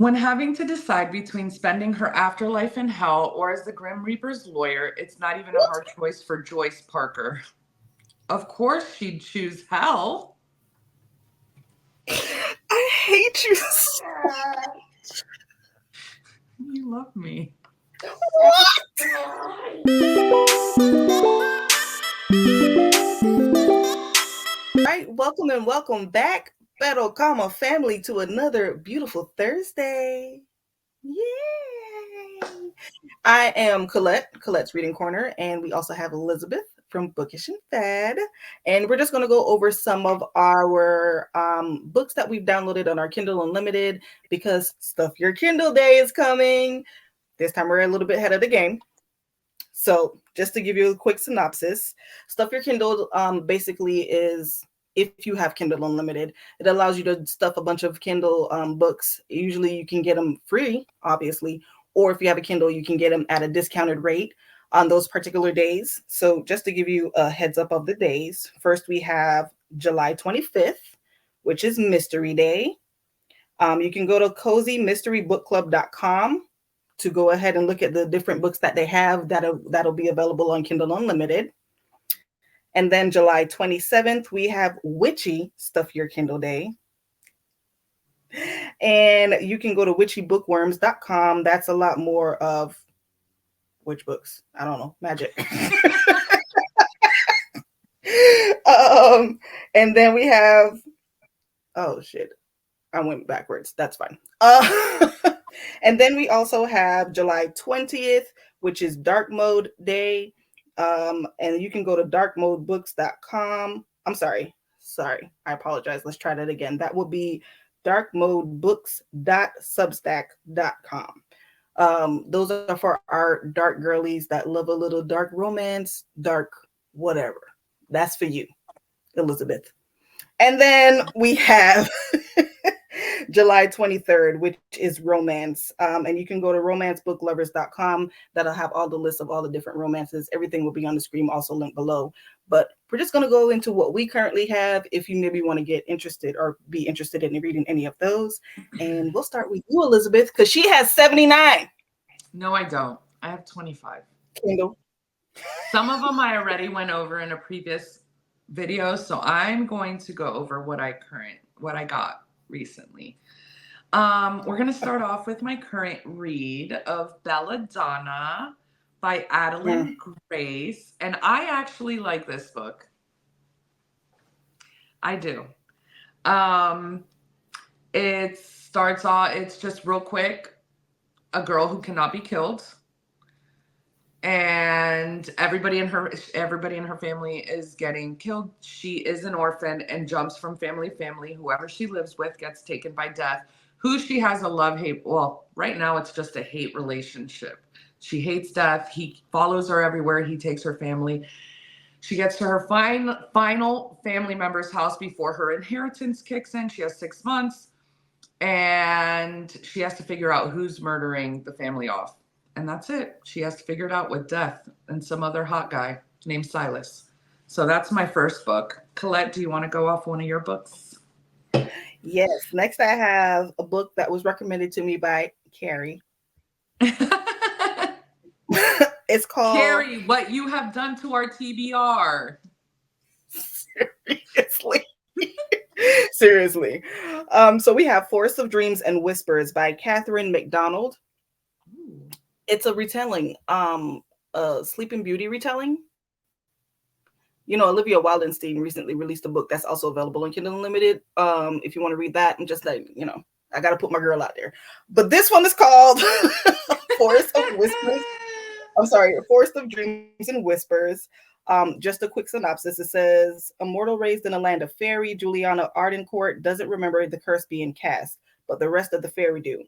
When having to decide between spending her afterlife in hell or as the Grim Reaper's lawyer, it's not even a hard choice for Joyce Parker. Of course she'd choose hell. I hate you so You love me. Right, welcome and welcome back, Pero Comma family, to another beautiful Thursday. Yay! I am Colette's Reading Corner, and we also have Elizabeth from Bookish and Fed. And we're just going to go over some of our books that we've downloaded on our Kindle Unlimited because Stuff Your Kindle Day is coming. This time we're a little bit ahead of the game. So just to give you a quick synopsis, Stuff Your Kindle basically is, if you have Kindle Unlimited, it allows you to stuff a bunch of Kindle books. Usually you can get them free, obviously, or if you have a Kindle, you can get them at a discounted rate on those particular days. So just to give you a heads up of the days, first we have July 25th, which is Mystery Day. You can go to cozymysterybookclub.com to go ahead and look at the different books that they have that'll be available on Kindle Unlimited. And then July 27th, we have Witchy Stuff Your Kindle Day. And you can go to witchybookworms.com. That's a lot more of witch books. I don't know, magic. And then we have, oh shit, I went backwards. That's fine. And then we also have July 20th, which is Dark Mode Day. And you can go to darkmodebooks.com. I'm sorry. I apologize. Let's try that again. That will be darkmodebooks.substack.com. Those are for our dark girlies that love a little dark romance, dark whatever. That's for you, Elizabeth. And then we have July 23rd, which is romance. And you can go to romancebooklovers.com. That'll have all the lists of all the different romances. Everything will be on the screen, also linked below. But we're just going to go into what we currently have if you maybe want to get interested or be interested in reading any of those. And we'll start with you, Elizabeth, because she has 79. No, I don't. I have 25. Kindle. Some of them I already went over in a previous video, so I'm going to go over what I got recently. We're going to start off with my current read of Belladonna by Adeline Grace. And I actually like this book. I do. It starts off, it's just real quick, a girl who cannot be killed. And everybody in her family is getting killed. She is an orphan and jumps from family to family. Whoever she lives with gets taken by death. Who she has a love-hate, well, right now it's just a hate relationship. She hates death. He follows her everywhere. He takes her family. She gets to her final family member's house before her inheritance kicks in. She has 6 months. And she has to figure out who's murdering the family off. And that's it. She has to figure it out with death and some other hot guy named Silas. So that's my first book. Collette, do you want to go off one of your books? Yes. Next, I have a book that was recommended to me by Carrie. It's called Carrie, What You Have Done to Our TBR. Seriously. So we have Forest of Dreams and Whispers by Catherine McDonald. Ooh. It's a retelling, a Sleeping Beauty retelling. You know, Olivia Wildenstein recently released a book that's also available on Kindle Unlimited. If you want to read that, and just like, you know, I got to put my girl out there. But this one is called Forest of Whispers. I'm sorry, Forest of Dreams and Whispers. Just a quick synopsis. It says, a mortal raised in a land of fairy, Juliana Ardencourt doesn't remember the curse being cast, but the rest of the fairy do.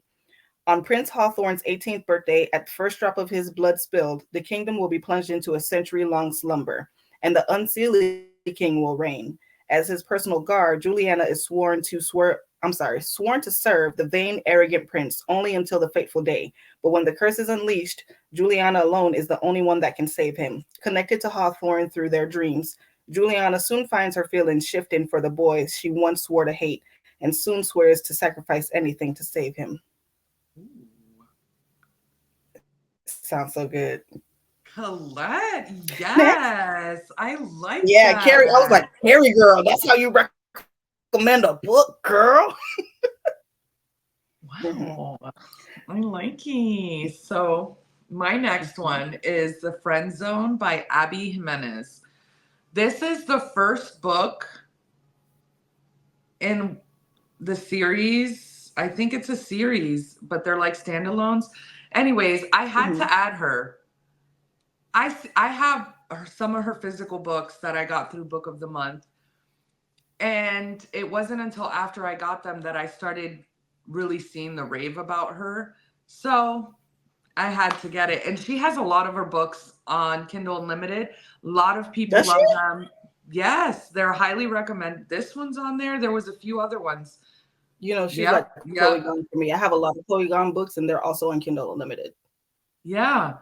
On Prince Hawthorne's 18th birthday, at the first drop of his blood spilled, the kingdom will be plunged into a century-long slumber, and the unseelie king will reign. As his personal guard, Juliana is sworn to serve the vain, arrogant prince only until the fateful day. But when the curse is unleashed, Juliana alone is the only one that can save him. Connected to Hawthorne through their dreams, Juliana soon finds her feelings shifting for the boy she once swore to hate, and soon swears to sacrifice anything to save him. Sounds so good. Collette, Next. yes, I like Yeah, Carrie. I was like, that. Carrie girl, that's how you recommend a book, girl. Mhm. Wow, I like it. So my next Mhm. one is The Friend Zone by Abby Jimenez. This is the first book in the series. I think it's a series, but they're like standalones. Anyways, I had Mhm. to add her. I have some of her physical books that I got through Book of the Month. And it wasn't until after I got them that I started really seeing the rave about her. So I had to get it. And she has a lot of her books on Kindle Unlimited. A lot of people Does she? love them. Yes, they're highly recommended. This one's on there. There was a few other ones. She's like Yep, Chloe yep, Gong for me. I have a lot of Chloe Gong books, and they're also on Kindle Unlimited. yeah.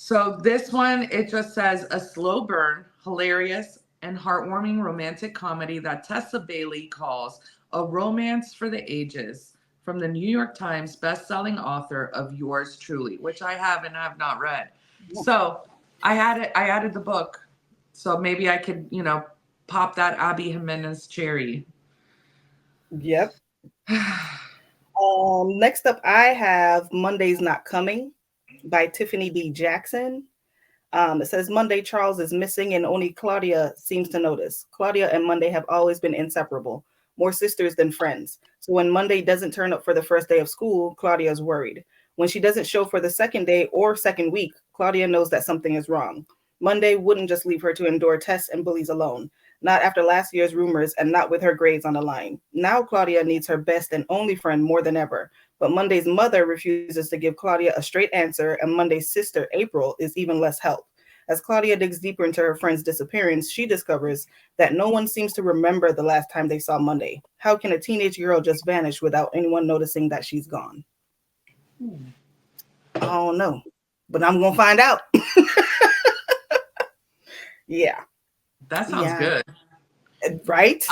So this one, it just says a slow burn, hilarious, and heartwarming romantic comedy that Tessa Bailey calls a romance for the ages from the New York Times best-selling author of Yours Truly, which I have and have not read. So I added the book. So maybe I could, pop that Abby Jimenez cherry. Yep. Next up, I have Monday's Not Coming by Tiffany B. Jackson. It says Monday Charles is missing and only Claudia seems to notice. Claudia and Monday have always been inseparable, more sisters than friends. So when Monday doesn't turn up for the first day of school, Claudia is worried. When she doesn't show for the second day or second week, Claudia knows that something is wrong. Monday wouldn't just leave her to endure tests and bullies alone, not after last year's rumors and not with her grades on the line. Now Claudia needs her best and only friend more than ever. But Monday's mother refuses to give Claudia a straight answer, and Monday's sister, April, is even less help. As Claudia digs deeper into her friend's disappearance, she discovers that no one seems to remember the last time they saw Monday. How can a teenage girl just vanish without anyone noticing that she's gone? I don't know, but I'm going to find out. Yeah. That sounds Yeah. good. Right?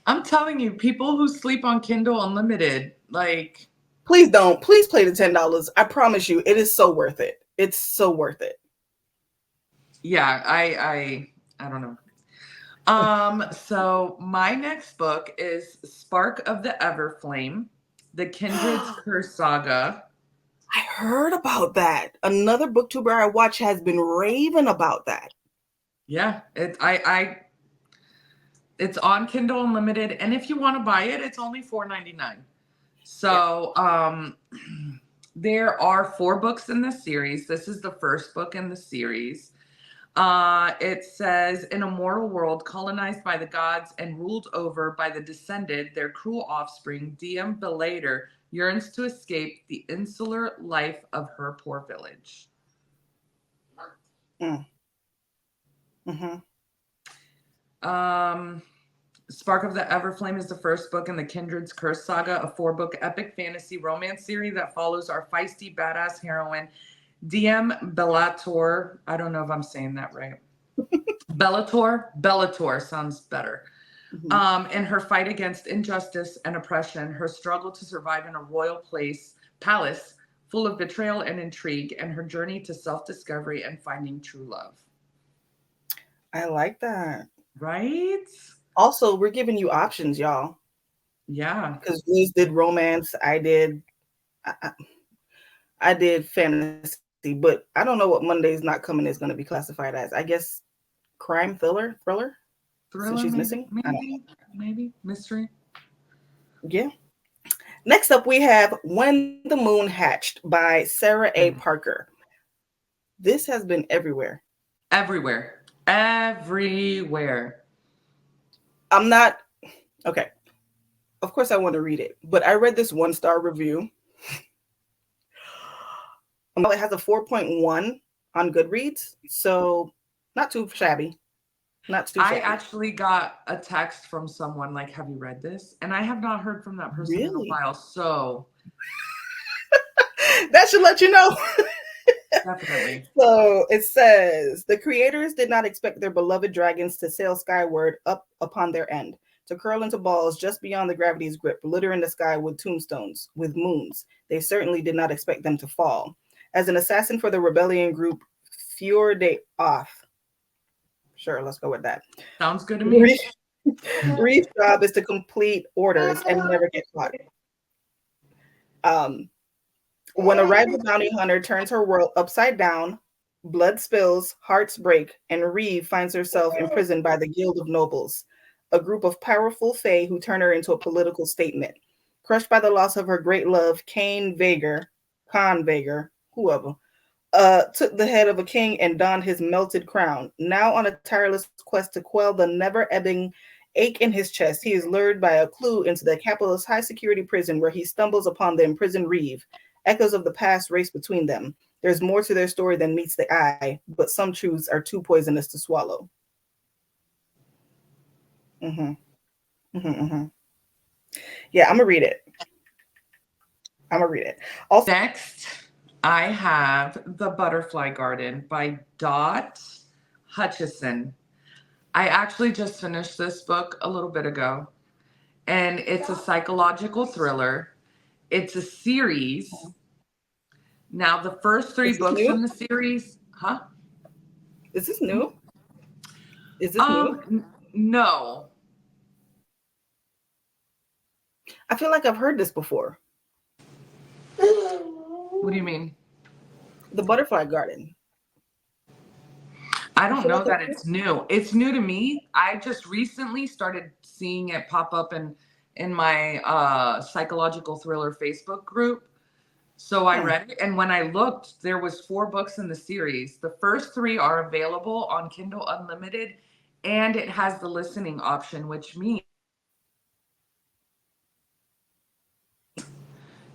I'm telling you, people who sleep on Kindle Unlimited, like, Please don't. Please pay the $10. I promise you, it is so worth it. It's so worth it. yeah, I don't know. So my next book is Spark of the Everflame, The Kindred's I Curse Saga. heard about that. Another booktuber I watch has been raving about that. Yeah, it's on Kindle Unlimited, and if you want to buy it, it's only $4.99. Yeah. So, there are 4 books in this series. This is the first book in the series. It says, in a mortal world colonized by the gods and ruled over by the descended, their cruel offspring, Diem Belater, yearns to escape the insular life of her poor village. Mm. Mm-hmm. Um, Spark of the Everflame is the first book in the Kindred's Curse Saga, a 4-book epic fantasy romance series that follows our feisty badass heroine, Diem Bellator. I don't know if I'm saying that right. Bellator sounds better. Mm-hmm. In her fight against injustice and oppression, her struggle to survive in a royal palace full of betrayal and intrigue, and her journey to self-discovery and finding true love. I like that. Right? Also, we're giving you options, y'all. Yeah. Because Liz did romance, I did fantasy, but I don't know what Monday's Not Coming is going to be classified as. I guess crime thriller, since Thriller, she's maybe, missing. I don't know. maybe mystery. Yeah. Next up, we have When the Moon Hatched by Sarah A. Parker. This has been everywhere. Everywhere. I'm not okay. Of course, I want to read it, but I read this 1-star review. It has a 4.1 on Goodreads, so not too shabby. Not too I shabby. actually got a text from someone like, have you read this? And I have not heard from that person in a Really? while. So That should let you know. definitely. So it says the creators did not expect their beloved dragons to sail skyward up upon their end, to curl into balls just beyond the gravity's grip, littering the sky with tombstones, with moons. They certainly did not expect them to fall. As an assassin for the rebellion group Fjord de Oth. Sure, let's go with that. Sounds good to me. Reeve's job is to complete orders and never get caught. When a rival bounty hunter turns her world upside down, blood spills, hearts break, and Reeve finds herself imprisoned by the Guild of Nobles, a group of powerful fae who turn her into a political statement. Crushed by the loss of her great love, Khan Vager, whoever, took the head of a king and donned his melted crown. Now on a tireless quest to quell the never-ebbing ache in his chest, he is lured by a clue into the capital's high-security prison where he stumbles upon the imprisoned Reeve. Echoes of the past race between them. There's more to their story than meets the eye, but some truths are too poisonous to swallow. Yeah, I'm gonna read it. Also, next, I have The Butterfly Garden by Dot Hutchison. I actually just finished this book a little bit ago, and it's a psychological thriller. It's a series. Now, the first 3 books in the series, Is this new? No. I feel like I've heard this before. What do you mean? The Butterfly Garden. I don't know that it's new. It's new to me. I just recently started seeing it pop up in my psychological thriller Facebook group. So I read it, and when I looked, there was 4 books in the series. The first 3 are available on Kindle Unlimited, and it has the listening option, which means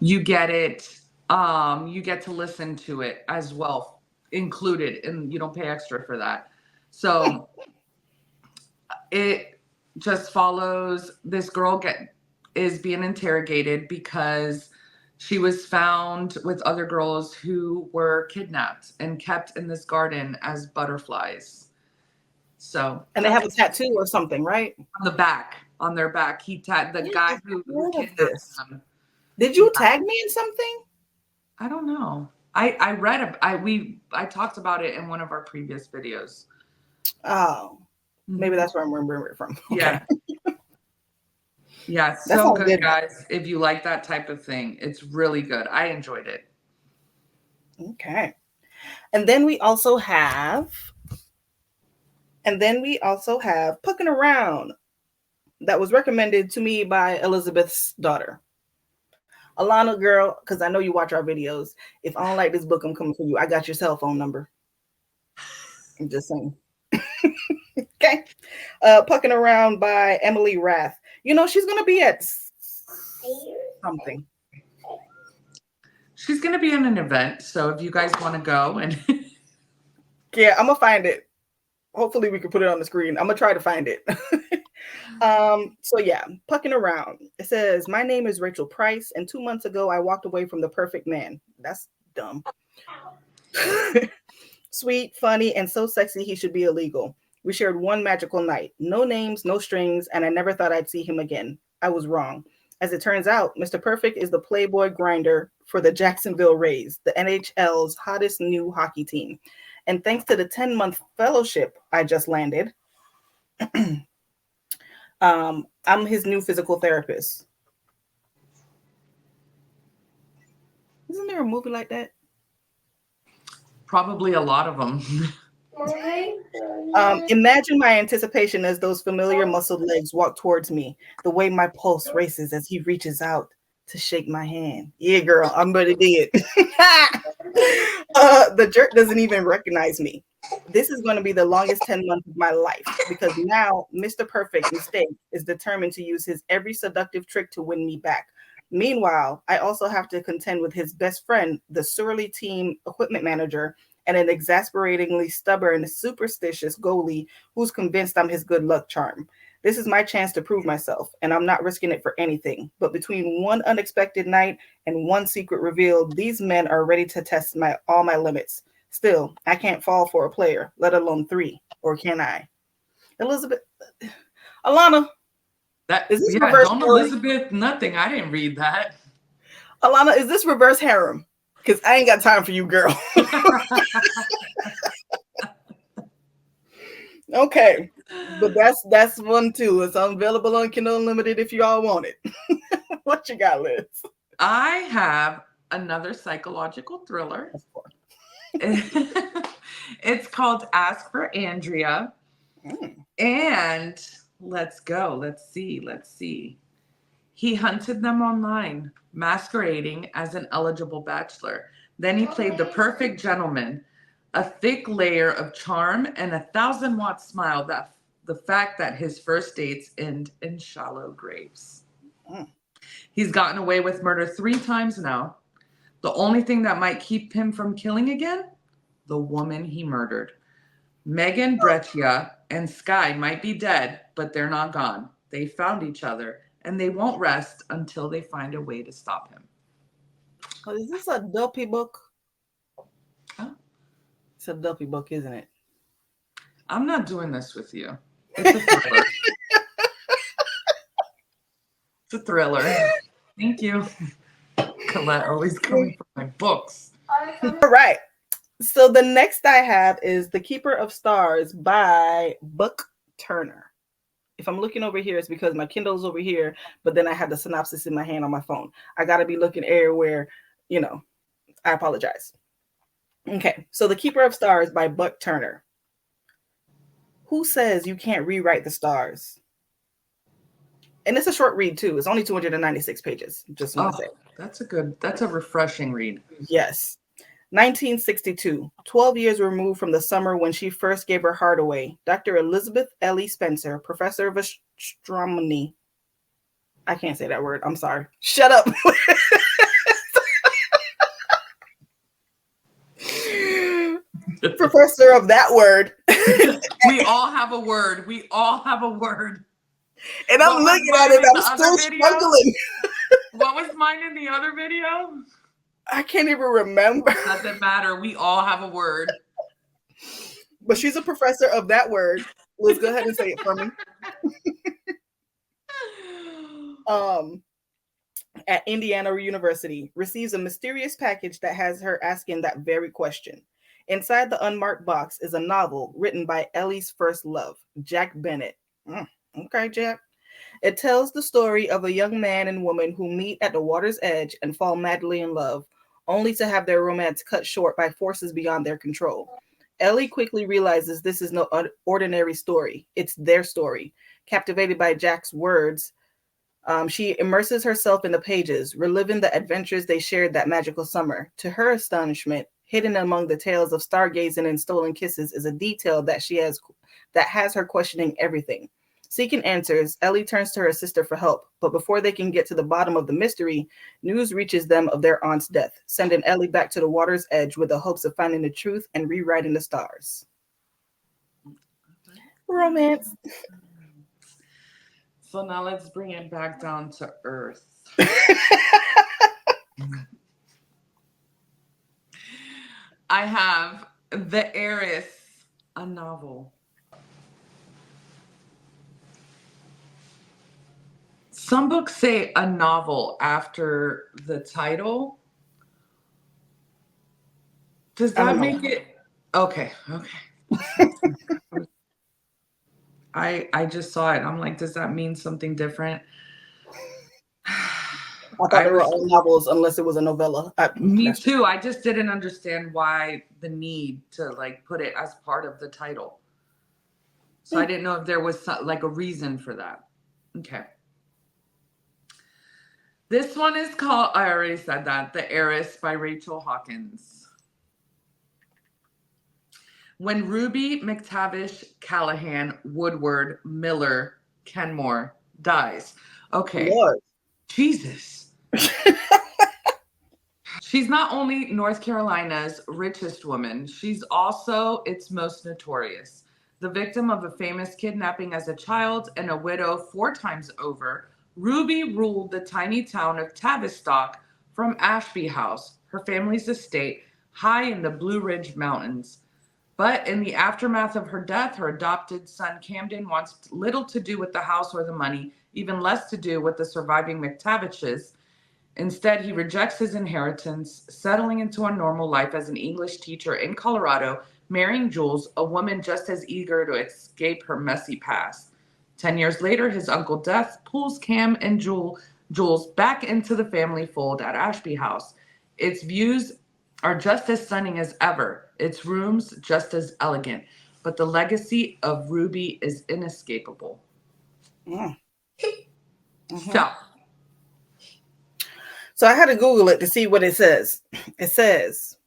you get it, you get to listen to it as well, included, and you don't pay extra for that. So it just follows this girl is being interrogated because she was found with other girls who were kidnapped and kept in this garden as butterflies. So, and they have a tattoo or something, right? On their back, the guy who kidnapped them. Did you tag me in something? I don't know. I read I talked about it in one of our previous videos. Oh, maybe that's where I'm remembering it from. Okay. Yeah, so good, guys. If you like that type of thing, it's really good. I enjoyed it. Okay. And then we also have Pucking Around, that was recommended to me by Elizabeth's daughter. Alana, girl, because I know you watch our videos. If I don't like this book, I'm coming for you. I got your cell phone number. I'm just saying. Okay. Pucking Around by Emily Rath. You know, she's going to be at something. She's going to be in an event. So if you guys want to go and... Yeah, I'm going to find it. Hopefully we can put it on the screen. I'm going to try to find it. So yeah, Pucking Around. It says, my name is Rachel Price, and 2 months ago, I walked away from the perfect man. That's dumb. Sweet, funny, and so sexy he should be illegal. We shared one magical night. No names, no strings, and I never thought I'd see him again. I was wrong. As it turns out, Mr. Perfect is the Playboy grinder for the Jacksonville Rays, the NHL's hottest new hockey team. And thanks to the 10-month fellowship I just landed, I'm his new physical therapist. Isn't there a movie like that? Probably a lot of them. Imagine my anticipation as those familiar muscled legs walk towards me, the way my pulse races as he reaches out to shake my hand. Yeah, girl, I'm ready to do it. The jerk doesn't even recognize me. This is going to be the longest 10 months of my life, because now Mr. Perfect Mistake is determined to use his every seductive trick to win me back. Meanwhile, I also have to contend with his best friend, the surly team equipment manager, and an exasperatingly stubborn, superstitious goalie who's convinced I'm his good luck charm. This is my chance to prove myself, and I'm not risking it for anything. But between one unexpected night and one secret reveal, these men are ready to test all my limits. Still, I can't fall for a player, let alone 3. Or can I? Alana. Is this Yeah, reverse don't harem? Elizabeth nothing. I didn't read that. Alana, is this reverse harem? Because I ain't got time for you, girl. Okay. But that's one too. It's available on Kindle Unlimited if you all want it. What you got, Liz? I have another psychological thriller. It's called Ask for Andrea. And let's go. Let's see. He hunted them online, masquerading as an eligible bachelor. Then he played the perfect gentleman, a thick layer of charm and a 1,000-watt smile that the fact that his first dates end in shallow graves. He's gotten away with murder 3 times now. The only thing that might keep him from killing again? The woman he murdered. Megan Breccia and Sky might be dead, but they're not gone. They found each other, and they won't rest until they find a way to stop him. Oh, is this a dopey book? Huh? It's a dopey book, isn't it? I'm not doing this with you. It's a thriller. It's a thriller. Thank you. Collette always coming for my books. All right. So the next I have is The Keeper of Stars by Book Turner. If I'm looking over here, it's because my Kindle's over here, but then I have the synopsis in my hand on my phone. I got to be looking everywhere, I apologize. Okay, so The Keeper of Stars by Buck Turner. Who says you can't rewrite the stars? And it's a short read too. It's only 296 pages. Just want to say. That's a refreshing read. Yes. 1962, 12 years removed from the summer when she first gave her heart away, Dr. Elizabeth Ellie Spencer, professor of astronomy. I can't say that word. I'm sorry. Shut up. Professor of that word. We all have a word. And I'm looking at it. I'm still struggling. What was mine in the other video? I can't even remember. Doesn't matter. We all have a word. But she's a professor of that word. Let's go ahead and say it for me. At Indiana University, receives a mysterious package that has her asking that very question. Inside the unmarked box is a novel written by Ellie's first love, Jack Bennett. Okay, Jack. It tells the story of a young man and woman who meet at the water's edge and fall madly in love, only to have their romance cut short by forces beyond their control. Ellie quickly realizes this is no ordinary story. It's their story. Captivated by Jack's words, she immerses herself in the pages, reliving the adventures they shared that magical summer. To her astonishment, hidden among the tales of stargazing and stolen kisses is a detail that has her questioning everything. Seeking answers, Ellie turns to her sister for help, but before they can get to the bottom of the mystery, news reaches them of their aunt's death, sending Ellie back to the water's edge with the hopes of finding the truth and rewriting the stars. Romance. So now let's bring it back down to earth. I have The Heiress, a novel. Some books say a novel after the title. Does that make it? Okay. I just saw it. I'm like, does that mean something different? I thought they were all novels unless it was a novella. Me too. I just didn't understand why the need to put it as part of the title. So I didn't know if there was a reason for that. Okay. This one is called, I already said that, The Heiress by Rachel Hawkins. When Ruby McTavish Callahan Woodward Miller Kenmore dies. Okay. Lord. Jesus. She's not only North Carolina's richest woman, she's also its most notorious. The victim of a famous kidnapping as a child and a widow 4 times over, Ruby ruled the tiny town of Tavistock from Ashby House, her family's estate, high in the Blue Ridge Mountains. But in the aftermath of her death, her adopted son Camden wants little to do with the house or the money, even less to do with the surviving McTavishes. Instead, he rejects his inheritance, settling into a normal life as an English teacher in Colorado, marrying Jules, a woman just as eager to escape her messy past. 10 years later, his Uncle Death pulls Cam and Jules back into the family fold at Ashby House. Its views are just as stunning as ever, its rooms just as elegant, but the legacy of Ruby is inescapable. Mm. So, I had to Google it to see what it says. It says,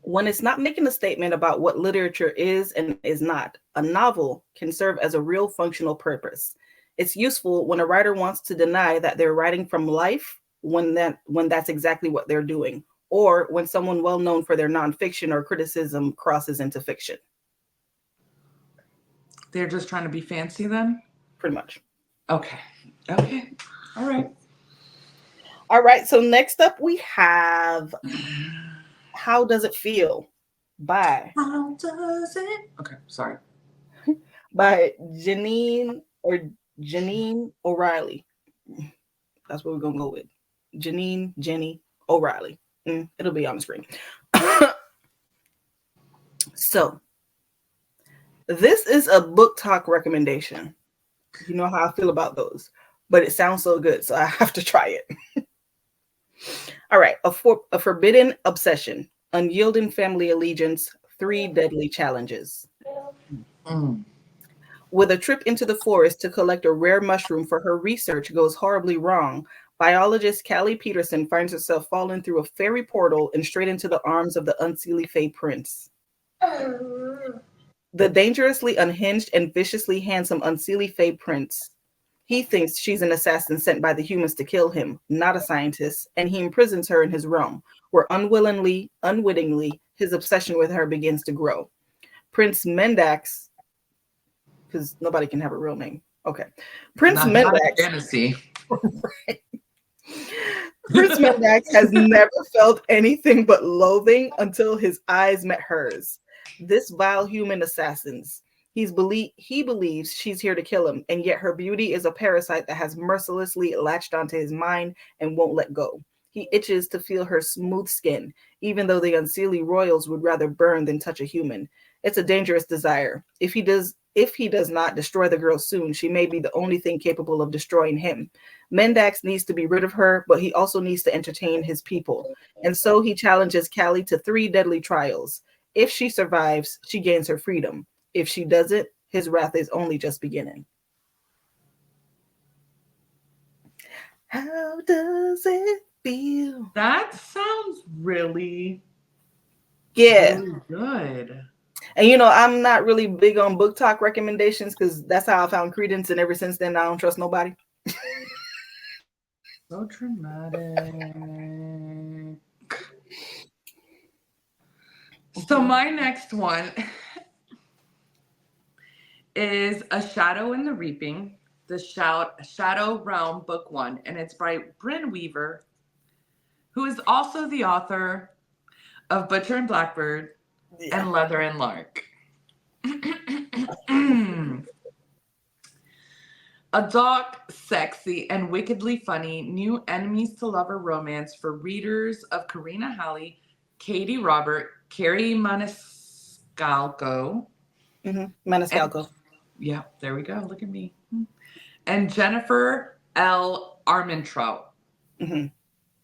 when it's not making a statement about what literature is and is not, a novel can serve as a real functional purpose. It's useful when a writer wants to deny that they're writing from life when that's exactly what they're doing, or when someone well known for their nonfiction or criticism crosses into fiction. they're just trying to be fancy then? Pretty much. Okay. All right. All right. So next up we have How Does It Feel by How does it? Okay, sorry. by Janine O'Reilly. That's what we're gonna go with. Jenny O'Reilly. It'll be on the screen. So this is a book talk recommendation. You know how I feel about those, but it sounds so good, so I have to try it. All right, a forbidden obsession, unyielding family allegiance, 3 deadly challenges. With a trip into the forest to collect a rare mushroom for her research goes horribly wrong, biologist Callie Peterson finds herself falling through a fairy portal and straight into the arms of the unseelie Fae Prince. The dangerously unhinged and viciously handsome unseelie Fae Prince. He thinks she's an assassin sent by the humans to kill him, not a scientist, and he imprisons her in his realm, where unwittingly, his obsession with her begins to grow. Prince Mendax, because nobody can have a real name. Okay. Prince Mendax. Fantasy. Right. Prince Mendax has never felt anything but loathing until his eyes met hers. This vile human assassins. He believes she's here to kill him, and yet her beauty is a parasite that has mercilessly latched onto his mind and won't let go. He itches to feel her smooth skin, even though the unseelie royals would rather burn than touch a human. It's a dangerous desire. If he does not destroy the girl soon, she may be the only thing capable of destroying him. Mendax needs to be rid of her, but he also needs to entertain his people. And so he challenges Callie to 3 deadly trials. If she survives, she gains her freedom. If she doesn't, his wrath is only just beginning. How does it feel? That sounds really really good. And I'm not really big on book talk recommendations because that's how I found Credence, and ever since then I don't trust nobody. So dramatic. So my next one is A Shadow in the Reaping, the Shadow Realm Book 1, and it's by Brynn Weaver, who is also the author of Butcher and Blackbird and Leather and Lark. A dark, sexy, and wickedly funny new enemies to lover romance for readers of Karina Halley, Katie Robert, Carrie Maniscalco. Maniscalco. Yeah, there we go. Look at me. And Jennifer L. Armentrout. Mm-hmm.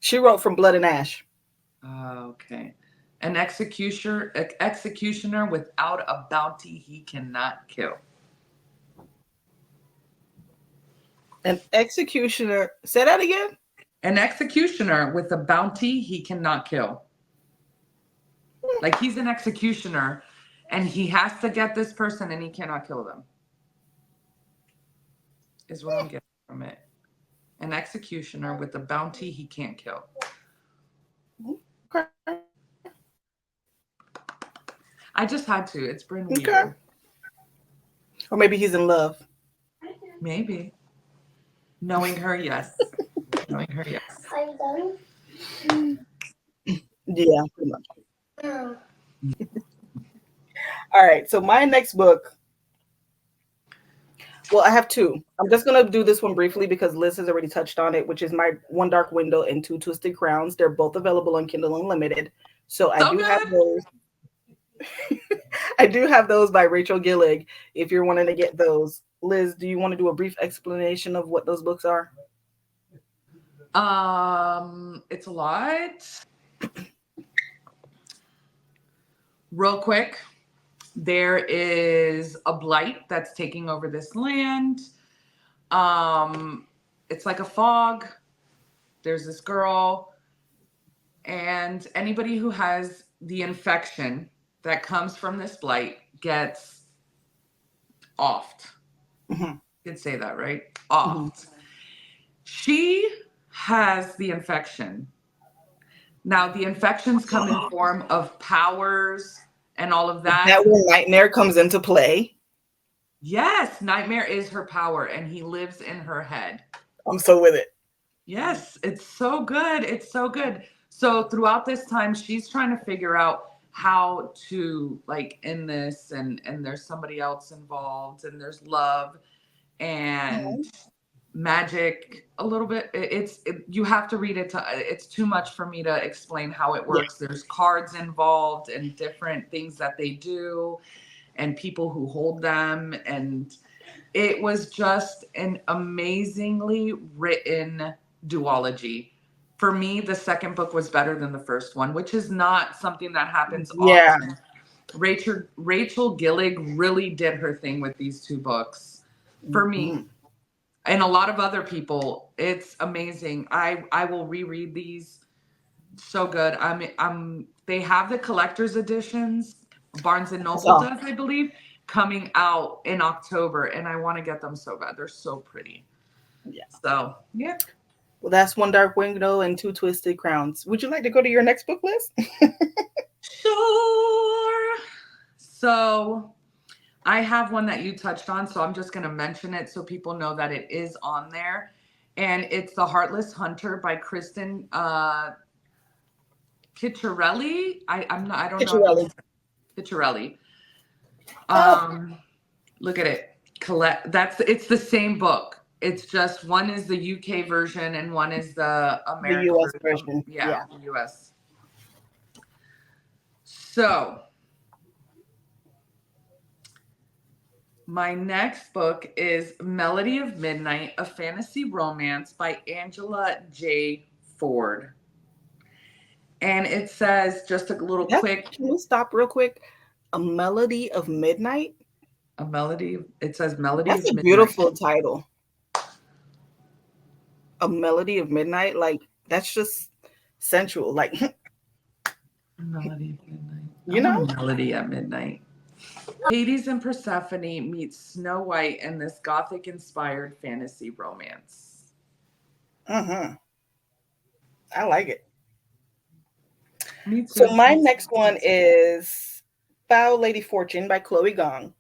She wrote From Blood and Ash. Okay. An executioner without a bounty he cannot kill. An executioner. Say that again. An executioner with a bounty he cannot kill. Like he's an executioner and he has to get this person and he cannot kill them. Is what I'm getting from it. An executioner with a bounty he can't kill. Okay. I just had to. It's Brynn Weaver. Okay. Or maybe he's in love. Maybe. Knowing her, yes. Knowing her, yes. Are you done? Yeah, pretty much. All right. So my next book Well, I have two. I'm just gonna do this one briefly because Liz has already touched on it, which is my One Dark Window and Two Twisted Crowns. They're both available on Kindle Unlimited. So I So do have good. those. I do have those by Rachel Gillig. If you're wanting to get those, Liz, do you want to do a brief explanation of what those books are? It's a lot. Real quick, there is a blight that's taking over this land. It's like a fog. There's this girl, and anybody who has the infection that comes from this blight gets offed. Mm-hmm. You could say that, right? Offed. Mm-hmm. She has the infection. Now, the infections come in form of powers and all of that. That where Nightmare comes into play. Yes, Nightmare is her power, and he lives in her head. I'm so with it. Yes, it's so good. It's so good. So throughout this time, she's trying to figure out how to like end this, and there's somebody else involved, and there's love and magic a little bit. You have to read it. It's too much for me to explain how it works. Yeah. There's cards involved and different things that they do, and people who hold them, and it was just an amazingly written duology. For me, the second book was better than the first one, which is not something that happens often. Rachel Gillig really did her thing with these two books. For me, and a lot of other people, it's amazing. I will reread these. So good. They have the collector's editions. Barnes and Noble does, I believe, coming out in October, and I want to get them so bad. They're so pretty. Yeah. So, yeah. Well, that's One Dark Window and Two Twisted Crowns. Would you like to go to your next book list? Sure. So, I have one that you touched on, so I'm just going to mention it so people know that it is on there. And it's The Heartless Hunter by Kristen Ciccarelli. I don't know. Ciccarelli. Look at it. Collette. It's the same book. It's just one is the UK version and one is the American US version. Yeah, the US. So my next book is Melody of Midnight, a fantasy romance by Angela J. Ford. And it says just a little quick. Can we stop real quick? A Melody of Midnight? A melody. It says Melody That's of Midnight. That's a beautiful title. A Melody of Midnight. Like, that's just sensual. Like, Melody of Midnight. You know? Melody at Midnight. Hades and Persephone meet Snow White in this Gothic-inspired fantasy romance. I like it. So my next one is Foul Lady Fortune by Chloe Gong.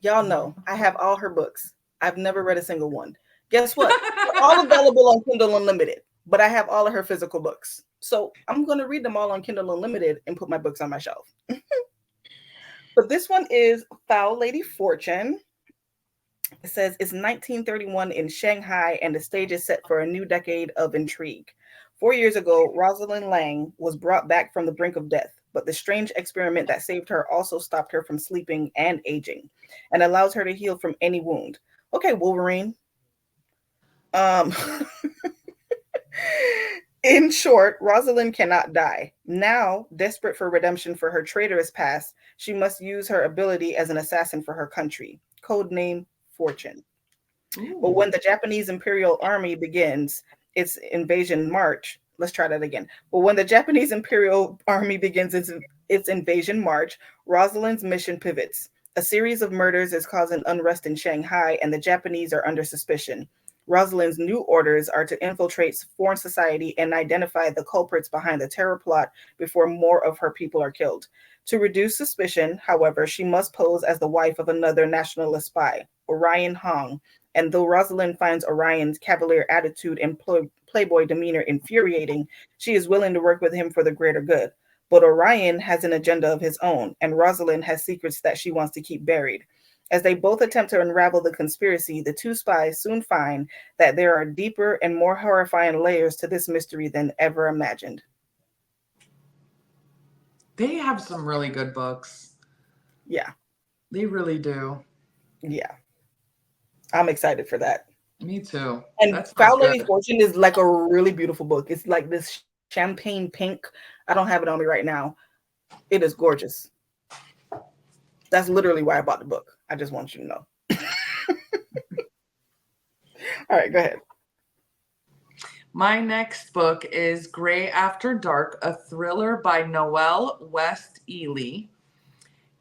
Y'all know I have all her books. I've never read a single one. Guess what? They're all available on Kindle Unlimited, but I have all of her physical books. So I'm going to read them all on Kindle Unlimited and put my books on my shelf. But this one is Foul Lady Fortune. It says it's 1931 in Shanghai, and the stage is set for a new decade of intrigue. 4 years ago, Rosalind Lang was brought back from the brink of death, but the strange experiment that saved her also stopped her from sleeping and aging, and allows her to heal from any wound. Okay, Wolverine. In short, Rosalind cannot die. Now, desperate for redemption for her traitorous past, she must use her ability as an assassin for her country. Codename Fortune. Ooh. But when the Japanese Imperial Army begins its invasion march, let's try that again. But when the Japanese Imperial Army begins its invasion march, Rosalind's mission pivots. A series of murders is causing unrest in Shanghai, and the Japanese are under suspicion. Rosalind's new orders are to infiltrate foreign society and identify the culprits behind the terror plot before more of her people are killed. To reduce suspicion, however, she must pose as the wife of another nationalist spy, Orion Hong. And though Rosalind finds Orion's cavalier attitude and playboy demeanor infuriating, she is willing to work with him for the greater good. But Orion has an agenda of his own, and Rosalind has secrets that she wants to keep buried. As they both attempt to unravel the conspiracy, the two spies soon find that there are deeper and more horrifying layers to this mystery than ever imagined. They have some really good books. Yeah. They really do. Yeah. I'm excited for that. Me too. And That sounds Foul Lady good. Fortune is like a really beautiful book. It's like this champagne pink. I don't have it on me right now. It is gorgeous. That's literally why I bought the book. I just want you to know. All right, go ahead. My next book is Gray After Dark, a thriller by Noelle West Ely.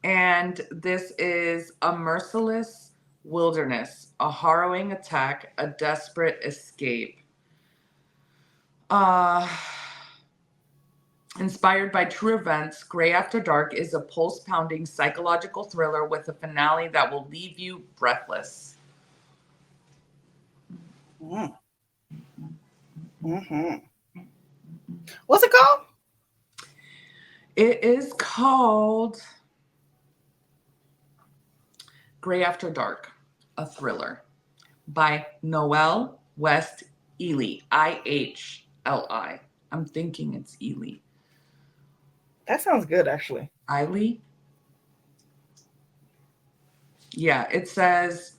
And this is a merciless wilderness, a harrowing attack, a desperate escape. Inspired by true events, Gray After Dark is a pulse-pounding psychological thriller with a finale that will leave you breathless. Mm. Mm-hmm. What's it called? It is called Gray After Dark, a thriller by Noelle West Ely, Ihli. I'm thinking it's Ely. That sounds good, actually. Eiley? Yeah, it says,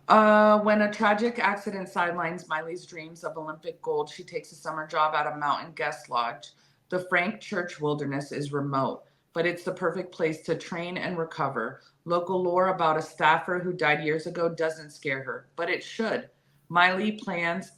when a tragic accident sidelines Miley's dreams of Olympic gold, she takes a summer job at a mountain guest lodge. The Frank Church wilderness is remote, but it's the perfect place to train and recover. Local lore about a staffer who died years ago doesn't scare her, but it should. Miley's plans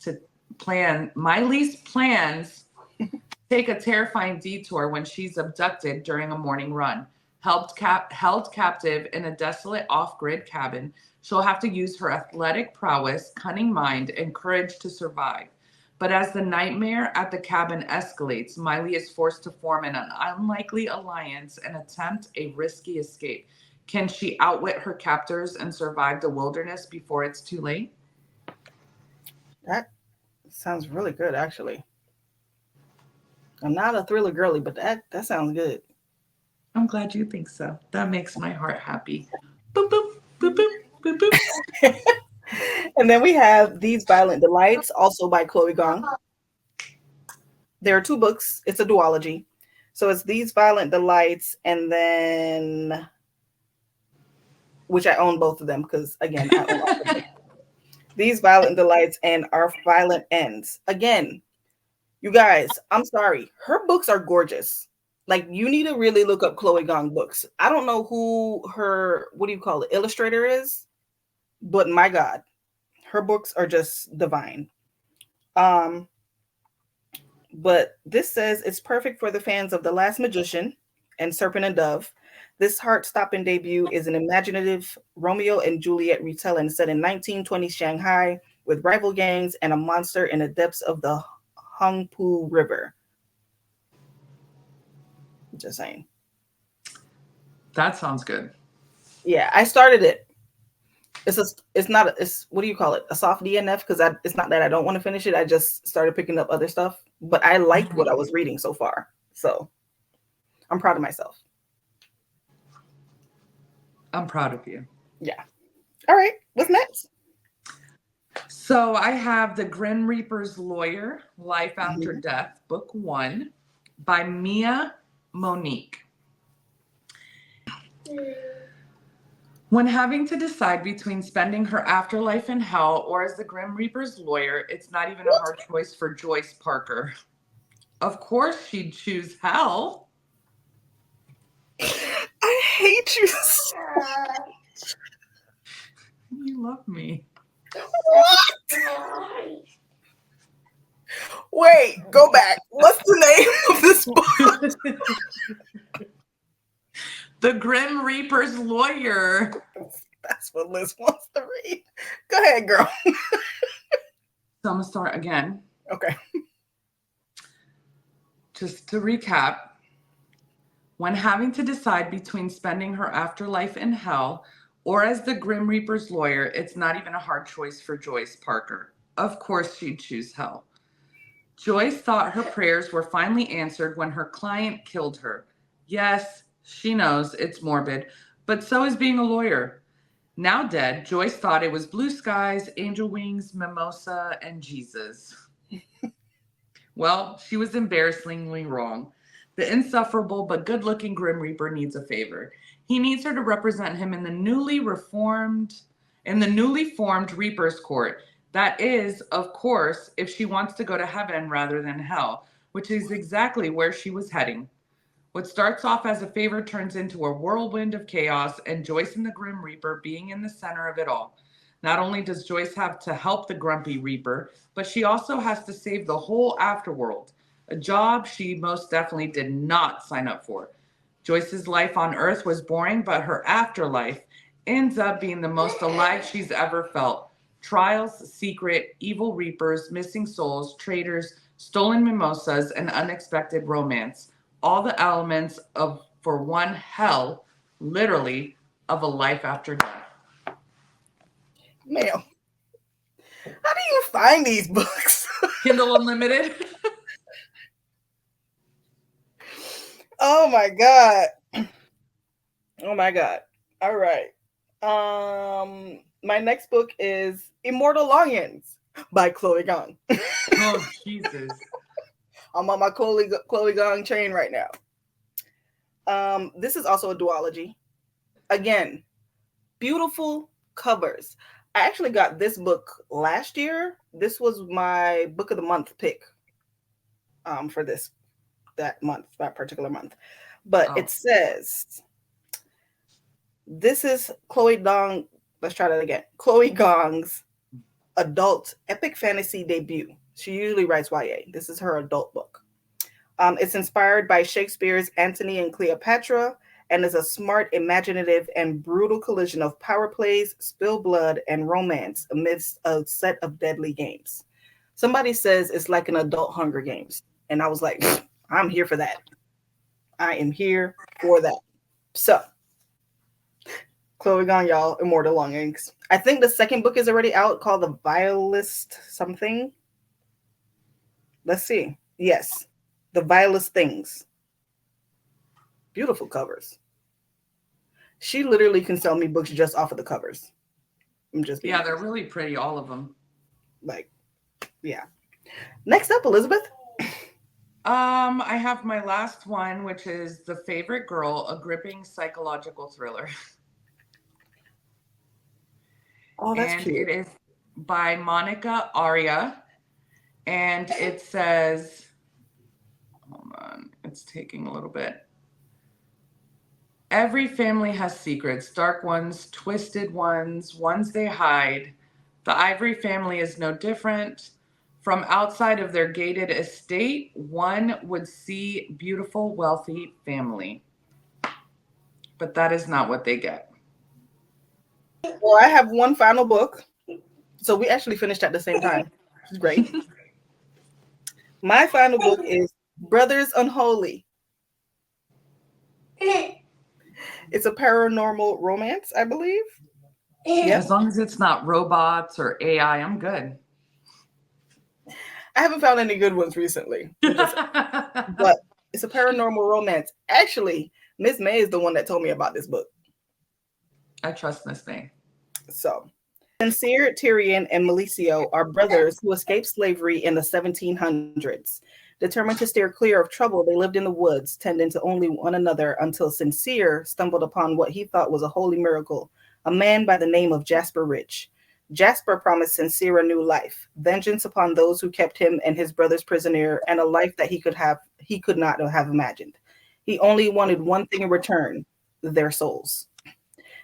take a terrifying detour when she's abducted during a morning run. Held captive in a desolate off-grid cabin, she'll have to use her athletic prowess, cunning mind, and courage to survive. But as the nightmare at the cabin escalates, Miley is forced to form an unlikely alliance and attempt a risky escape. Can she outwit her captors and survive the wilderness before it's too late? That sounds really good, actually. I'm not a thriller girly, but that sounds good. I'm glad you think so. That makes my heart happy. Boop, boop, boop, boop, boop, boop. And then we have These Violent Delights, also by Chloe Gong. There are two books. It's a duology. So it's These Violent Delights, and then, which I own both of them because, again, I own all of them. These Violent Delights and Our Violent Ends. Again, you guys, I'm sorry. Her books are gorgeous. Like, you need to really look up Chloe Gong books. I don't know who her, what do you call it, illustrator is, but my God, her books are just divine. But this says it's perfect for the fans of The Last Magician and Serpent and Dove. This heart-stopping debut is an imaginative Romeo and Juliet retelling set in 1920s Shanghai with rival gangs and a monster in the depths of the Hongpu River. Just saying. That sounds good. Yeah, I started it. It's what do you call it? A soft DNF, because it's not that I don't want to finish it. I just started picking up other stuff, but I liked what I was reading so far. So I'm proud of myself. I'm proud of you. Yeah. All right. What's next? So I have The Grim Reaper's Lawyer, Life After Death, Book 1 by Mia Monique. When having to decide between spending her afterlife in hell or as the Grim Reaper's lawyer, it's not even a hard choice for Joyce Parker. Of course she'd choose hell. I hate you so much. You love me. What? Wait, go back. What's the name of this book? The Grim Reaper's Lawyer. That's what Liz wants to read. Go ahead, girl. So I'm going to start again. Okay. Just to recap, when having to decide between spending her afterlife in hell or as the Grim Reaper's lawyer, it's not even a hard choice for Joyce Parker. Of course she'd choose hell. Joyce thought her prayers were finally answered when her client killed her. Yes, she knows it's morbid, but so is being a lawyer. Now dead, Joyce thought it was blue skies, angel wings, mimosa, and Jesus. Well, she was embarrassingly wrong. The insufferable but good-looking Grim Reaper needs a favor. He needs her to represent him in the newly formed Reaper's Court. That is, of course, if she wants to go to heaven rather than hell, which is exactly where she was heading. What starts off as a favor turns into a whirlwind of chaos, and Joyce and the Grim Reaper being in the center of it all. Not only does Joyce have to help the Grumpy Reaper, but she also has to save the whole afterworld, a job she most definitely did not sign up for. Joyce's life on Earth was boring, but her afterlife ends up being the most alive she's ever felt. Trials, secret, evil reapers, missing souls, traitors, stolen mimosas, and unexpected romance. All the elements of, for one hell, literally, of a life after death. Ma'am, how do you find these books? Kindle Unlimited. Oh my God. Oh my God. All right. My next book is Immortal Longings by Chloe Gong. Oh, Jesus. I'm on my Chloe Gong chain right now. This is also a duology. Again, beautiful covers. I actually got this book last year. This was my book of the month pick for that particular month. But It says, this is Chloe Gong. Let's try that again. Chloe Gong's adult epic fantasy debut. She usually writes YA. This is her adult book. It's inspired by Shakespeare's Antony and Cleopatra and is a smart, imaginative, and brutal collision of power plays, spilled blood, and romance amidst a set of deadly games. Somebody says it's like an adult Hunger Games. And I was like, I'm here for that. I am here for that. So, Chloe Gong, y'all, Immortal Longings. I think the second book is already out called The Vilest something. Let's see. Yes. The Vilest Things. Beautiful covers. She literally can sell me books just off of the covers. Yeah, they're really pretty, all of them. Like, yeah. Next up, Elizabeth. I have my last one, which is The Favorite Girl, a gripping psychological thriller. Oh, that's cute. It is by Monica Aria. And it says, hold on, it's taking a little bit. Every family has secrets, dark ones, twisted ones, ones they hide. The Ivory family is no different. From outside of their gated estate, one would see beautiful, wealthy family. But that is not what they get. Well, I have one final book. So we actually finished at the same time. Which is great. My final book is Brothers Unholy. It's a paranormal romance, I believe. Yep. As long as it's not robots or AI, I'm good. I haven't found any good ones recently. But it's a paranormal romance. Actually, Miss May is the one that told me about this book. I trust Miss May. So, Sincere, Tyrion, and Malicio are brothers who escaped slavery in the 1700s. Determined to steer clear of trouble, they lived in the woods, tending to only one another until Sincere stumbled upon what he thought was a holy miracle, a man by the name of Jasper Rich. Jasper promised Sincere a new life, vengeance upon those who kept him and his brothers prisoner, and a life that he could not have imagined. He only wanted one thing in return, their souls.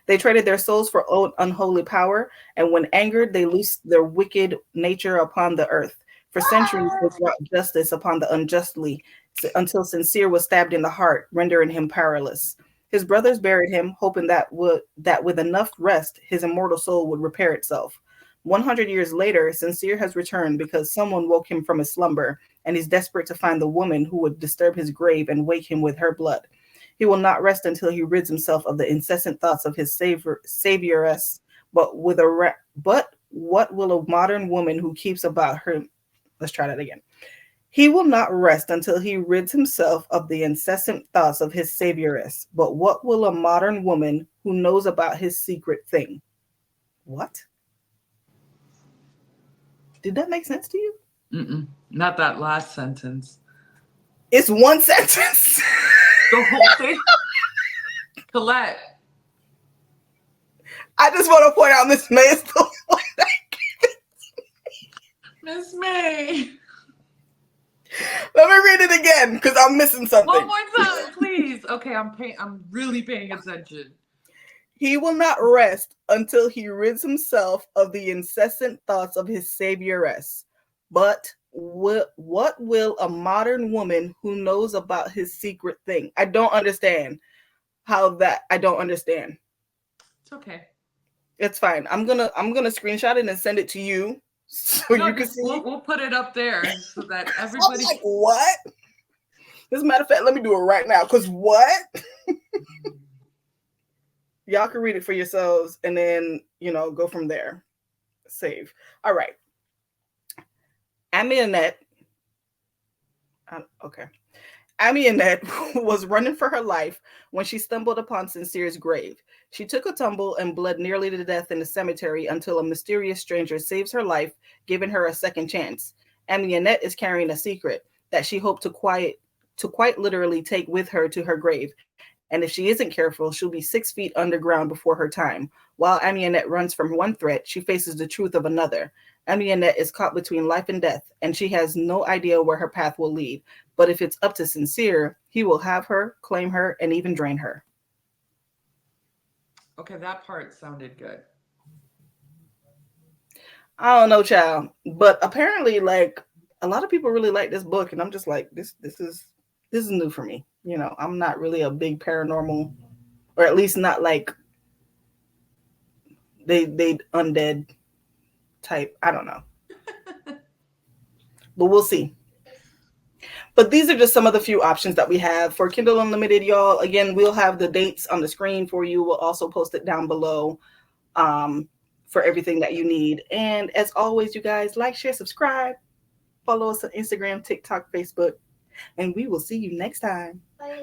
They traded their souls for unholy power, and when angered, they loosed their wicked nature upon the earth. For centuries, they brought justice upon the unjustly, until Sincere was stabbed in the heart, rendering him powerless. His brothers buried him, hoping that with enough rest, his immortal soul would repair itself. 100 years later, Sincere has returned because someone woke him from his slumber, and he's desperate to find the woman who would disturb his grave and wake him with her blood. He will not rest until he rids himself of the incessant thoughts of his savioress. But what will a modern woman who keeps about her? Let's try that again. He will not rest until he rids himself of the incessant thoughts of his savioress. But what will a modern woman who knows about his secret thing? What? Did that make sense to you? Not that last sentence. It's one sentence. The whole thing. Collette. I just want to point out Miss May is the one that Miss May. Let me read it again because I'm missing something. One more time, please. Okay, I'm really paying attention. He will not rest until he rids himself of the incessant thoughts of his savioress. But what will a modern woman who knows about his secret think? I don't understand I don't understand. It's okay. It's fine. I'm gonna screenshot it and send it to you so you can see. We'll put it up there so that everybody. I'm like, what? As a matter of fact, let me do it right now. Because what? Y'all can read it for yourselves and then, go from there. Save. All right. Aminette was running for her life when she stumbled upon Sincere's grave. She took a tumble and bled nearly to death in the cemetery until a mysterious stranger saves her life, giving her a second chance. Aminette is carrying a secret that she hoped to quite literally take with her to her grave. And if she isn't careful, she'll be 6 feet underground before her time. While Aminette runs from one threat, she faces the truth of another. Aminette is caught between life and death, and she has no idea where her path will lead. But if it's up to Sincere, he will have her, claim her, and even drain her. Okay, that part sounded good. I don't know, child. But apparently, like, a lot of people really like this book, and I'm just like, this is new for me. I'm not really a big paranormal, or at least not like they undead type. I don't know. But we'll see. But these are just some of the few options that we have for Kindle Unlimited, y'all. Again, we'll have the dates on the screen for you. We'll also post it down below for everything that you need. And as always, you guys, like, share, subscribe, follow us on Instagram, TikTok, Facebook, and we will see you next time. Bye.